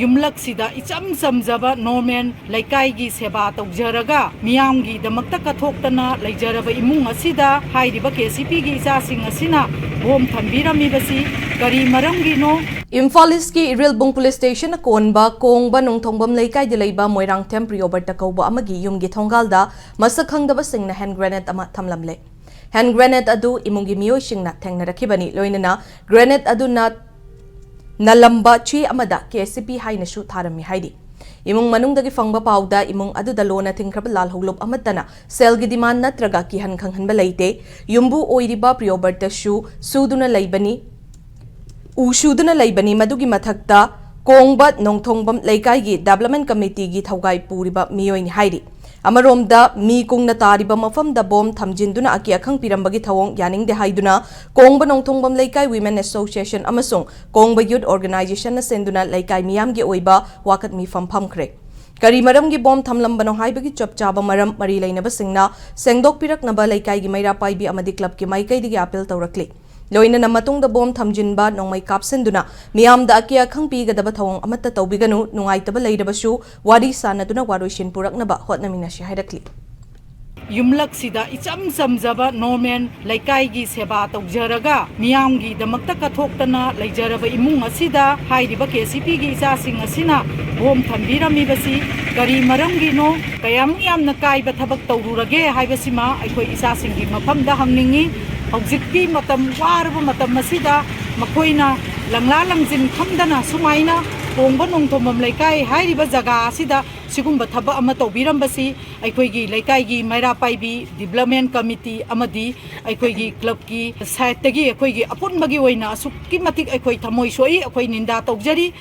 ꯌꯨꯝꯂꯛꯁꯤꯗ ꯏꯆꯝ ꯆꯝꯖꯕ ꯅꯣꯔꯃꯦꯜ ꯂꯩꯀꯥꯏꯒꯤ ꯁꯦꯕꯥ ꯇꯧꯖꯔꯒ ꯃꯤꯌꯥꯝꯒꯤꯗꯃꯛꯇ ꯀꯠꯊꯣꯛꯇꯅ ꯂꯩꯖꯔꯕ ꯏꯃꯨꯡ ꯑꯁꯤꯗ ꯍꯥꯏꯔꯤꯕ KCPꯒꯤ ꯏꯆꯥꯁꯤꯡ ꯑꯁꯤꯅ ꯕꯣꯝ ꯊꯝꯕꯤꯔꯝꯃꯤꯕꯁꯤ ꯀꯔꯤ ꯃꯔꯝꯒꯤꯅꯣ? ꯏꯝꯐꯥꯜ ꯏꯁꯀꯤ ꯏꯔꯤꯜꯕꯨꯡ ꯄꯨꯂꯤꯁ ꯁ꯭ꯇꯦꯁꯟ ꯀꯣꯟꯕ ꯀꯣꯡꯕ ꯅꯣꯡꯊꯣꯡꯕꯝ ꯂꯩꯀꯥꯏꯗ ꯂꯩꯕ ꯃꯣꯏꯔꯥꯡꯊꯦꯝ ꯄ꯭ꯔꯤꯌꯣꯕꯔꯇ ꯀꯧꯕ ꯑꯃꯒꯤ ꯌꯨꯝꯒꯤ ꯊꯣꯡꯒꯥꯜꯗ ꯃꯁꯛ ꯈꯪꯗꯕꯁꯤꯡꯅ ꯍꯦꯟ ꯒ꯭ꯔꯦꯅꯦꯗ ꯑꯃ ꯊꯝꯂꯝꯂꯦ꯫ ꯍꯦꯟ ꯒ꯭ꯔꯦꯅꯦꯗ ꯑꯗꯨ ꯏꯃꯨꯡꯒꯤ ꯃꯤꯑꯣꯏꯁꯤꯡꯅ ꯊꯦꯡꯅꯔꯛꯈꯤꯕꯅꯤ, ꯂꯣꯏꯅꯅ ꯒ꯭ꯔꯦꯅꯦꯗ ꯑꯗꯨꯅ ꯅꯂꯝꯕ ꯆꯦ ꯑꯃꯗ KCP ꯍꯥꯏꯅꯁꯨ ꯊꯥꯔꯝꯃꯤ ꯍꯥꯏꯔꯤ꯫ ꯏꯃꯨꯡ ꯃꯅꯨꯡꯗꯒꯤ ꯐꯪꯕ ꯄꯥꯎꯗ ꯏꯃꯨꯡ ꯑꯗꯨꯗ ꯂꯣꯟꯅ ꯊꯤꯡꯈ꯭ꯔꯕ ꯂꯥꯜꯍꯧꯂꯨꯞ ꯑꯃꯠꯇꯅ ꯁꯦꯜꯒꯤ ꯗꯤꯃꯥꯟ ꯅꯠꯇ꯭ꯔꯒ ꯀꯤꯍꯟ ꯈꯪꯍꯟꯕ ꯂꯩꯇꯦ꯫ ꯌꯨꯝꯕꯨ ꯑꯣꯏꯔꯤꯕ ꯄ꯭ꯔꯤꯌꯣꯕꯔꯇꯁꯨ ꯁꯨꯗꯨꯅ ꯂꯩꯕꯅꯤ ꯃꯗꯨꯒꯤ ꯃꯊꯛꯇ ꯀꯣꯡꯕ ꯅꯣꯡꯊꯣꯡꯕꯝ ꯂꯩꯀꯥꯏꯒꯤ ꯗꯦꯚꯂꯞꯃꯦꯟꯠ ꯀꯃꯤꯇꯤꯒꯤ ꯊꯧꯒꯥꯏ ꯄꯨꯔꯤꯕ ꯃꯤꯑꯣꯏꯅꯤ ꯍꯥꯏꯔꯤ꯫ ꯑꯃꯔꯣꯝꯗ ꯃꯤ ꯀꯨꯡꯅ ꯇꯥꯔꯤꯕ ꯃꯐꯝꯗ ꯕꯣꯝ ꯊꯝꯖꯤꯟꯗꯨꯅ ꯑꯀꯤ ꯑꯈꯪ ꯄꯤꯔꯝꯕꯒꯤ ꯊꯧꯑꯣꯡ ꯌꯥꯅꯤꯡꯗꯦ ꯍꯥꯏꯗꯨꯅ ꯀꯣꯡꯕ ꯅꯣꯡꯊꯣꯡꯕꯝ ꯂꯩꯀꯥꯏ ꯋꯤꯃꯦꯟ ꯑꯦꯁꯣꯁꯤꯌꯦꯁꯟ ꯑꯃꯁꯨꯡ ꯀꯣꯡꯕ ꯌꯨꯊ ꯑꯣꯔꯒꯅꯥꯏꯖꯦꯁꯟꯅ ꯁꯤꯟꯗꯨꯅ ꯂꯩꯀꯥꯏ ꯃꯤꯌꯥꯝꯒꯤ ꯑꯣꯏꯕ ꯋꯥꯀꯠ ꯃꯤꯐꯝ ꯐꯝꯈ꯭ꯔꯦ꯫ ꯀꯔꯤ ꯃꯔꯝꯒꯤ ꯕꯣꯝ ꯊꯝꯂꯝꯕꯅꯣ ꯍꯥꯏꯕꯒꯤ ꯆꯞ ꯆꯥꯕ ꯃꯔꯝ ꯃꯔꯤ ꯂꯩꯅꯕꯁꯤꯡꯅ ꯁꯦꯡꯗꯣꯛꯄꯤꯔꯛꯅꯕ ꯂꯩꯀꯥꯏꯒꯤ ꯃꯩꯔꯥ ꯄꯥꯏꯕꯤ ꯑꯃꯗꯤ ꯀ꯭ꯂꯕꯀꯤ ꯃꯥꯏꯀꯩꯗꯒꯤ ꯑꯄꯤꯜ ꯇꯧꯔꯛꯂꯤ꯫ ꯂꯣꯏꯅꯅ ꯃꯇꯨꯡꯗ ꯕꯣꯝ ꯊꯝꯖꯤꯟꯕ, ꯅꯣꯡꯃꯩ ꯀꯥꯞꯁꯤꯟꯗꯨꯅ ꯃꯤꯌꯥꯝꯗ ꯑꯀꯤ ꯑꯈꯪ ꯄꯤꯒꯗꯕ ꯊꯧꯑꯣꯡ ꯑꯃꯠꯇ ꯇꯧꯕꯤꯒꯅꯨ, ꯅꯨꯡꯉꯥꯏꯇꯕ ꯂꯩꯔꯕꯁꯨ ꯋꯥꯔꯤ ꯁꯥꯅꯗꯨꯅ ꯋꯥꯔꯣꯏꯁꯤꯟ ꯄꯨꯔꯛꯅꯕ ꯍꯣꯠꯅꯃꯤꯟꯅꯁꯤ ꯍꯥꯏꯔꯛꯂꯤ꯫ ꯌꯨꯝꯂꯛꯁꯤꯗ ꯏꯆꯝ ꯆꯝꯖꯕ ꯅꯣꯔꯃꯦꯜ ꯂꯩꯀꯥꯏꯒꯤ ꯁꯦꯕꯥ ꯇꯧꯖꯔꯒ ꯃꯤꯌꯥꯝꯒꯤꯗꯃꯛꯇ ꯀꯠꯊꯣꯛꯇꯅ ꯂꯩꯖꯔꯕ ꯏꯃꯨꯡ ꯑꯁꯤꯗ ꯍꯥꯏꯔꯤꯕ KCPꯒꯤ ꯏꯆꯥꯁꯤꯡ ꯑꯁꯤꯅ ꯕꯣꯝ ꯊꯝꯕꯤꯔꯝꯃꯤꯕꯁꯤ ꯀꯔꯤ ꯃꯔꯝꯒꯤꯅꯣ? ꯀꯌꯥꯃꯨꯛ ꯌꯥꯝꯅ ꯀꯥꯏꯕ ꯊꯕꯛ ꯇꯧꯔꯨꯔꯒꯦ ꯍꯥꯏꯕꯁꯤꯃ ꯑꯩꯈꯣই ꯏꯆꯥꯁꯤꯡꯒꯤ ꯃꯐꯝꯗ ꯍꯪꯅꯤꯡꯉꯤ꯫ ꯍꯧꯖꯤꯛꯀꯤ ꯃꯇꯝ ꯋꯥꯔꯕ ꯃꯇꯝ ꯑꯁꯤꯗ ꯃꯈꯣꯏꯅ ꯂꯪꯂꯥ ꯂꯪꯖꯤꯟ ꯈꯪꯗꯅ ꯁꯨꯃꯥꯏꯅ ꯀꯣꯡꯕ ꯅꯣꯡꯊꯣꯡꯕꯝ ꯂꯩꯀꯥꯏ ꯍꯥꯏꯔꯤꯕ ꯖꯒꯥ ꯑꯁꯤꯗ ꯁꯤꯒꯨꯝꯕ ꯊꯕꯛ ꯑꯃ ꯇꯧꯕꯤꯔꯝꯕꯁꯤ ꯑꯩꯈꯣꯏꯒꯤ ꯂꯩꯀꯥꯏꯒꯤ ꯃꯩꯔꯥ ꯄꯥꯏꯕꯤ ꯗꯤꯕꯦꯂꯞꯃꯦꯟꯠ ꯀꯃꯤꯇꯤ ꯑꯃꯗꯤ ꯑꯩꯈꯣꯏꯒꯤ ꯀ꯭ꯂꯕꯀꯤ ꯁꯥꯏꯠꯇꯒꯤ ꯑꯩꯈꯣꯏꯒꯤ ꯑꯄꯨꯟꯕꯒꯤ ꯑꯣꯏꯅ ꯑꯁꯨꯛꯀꯤ ꯃꯇꯤꯛ ꯑꯩꯈꯣꯏ ꯊꯃꯣꯏ ꯁꯣꯛꯏ, ꯑꯩꯈꯣꯏ ꯅꯤꯟꯗꯥ ꯇꯧꯖꯔꯤ꯫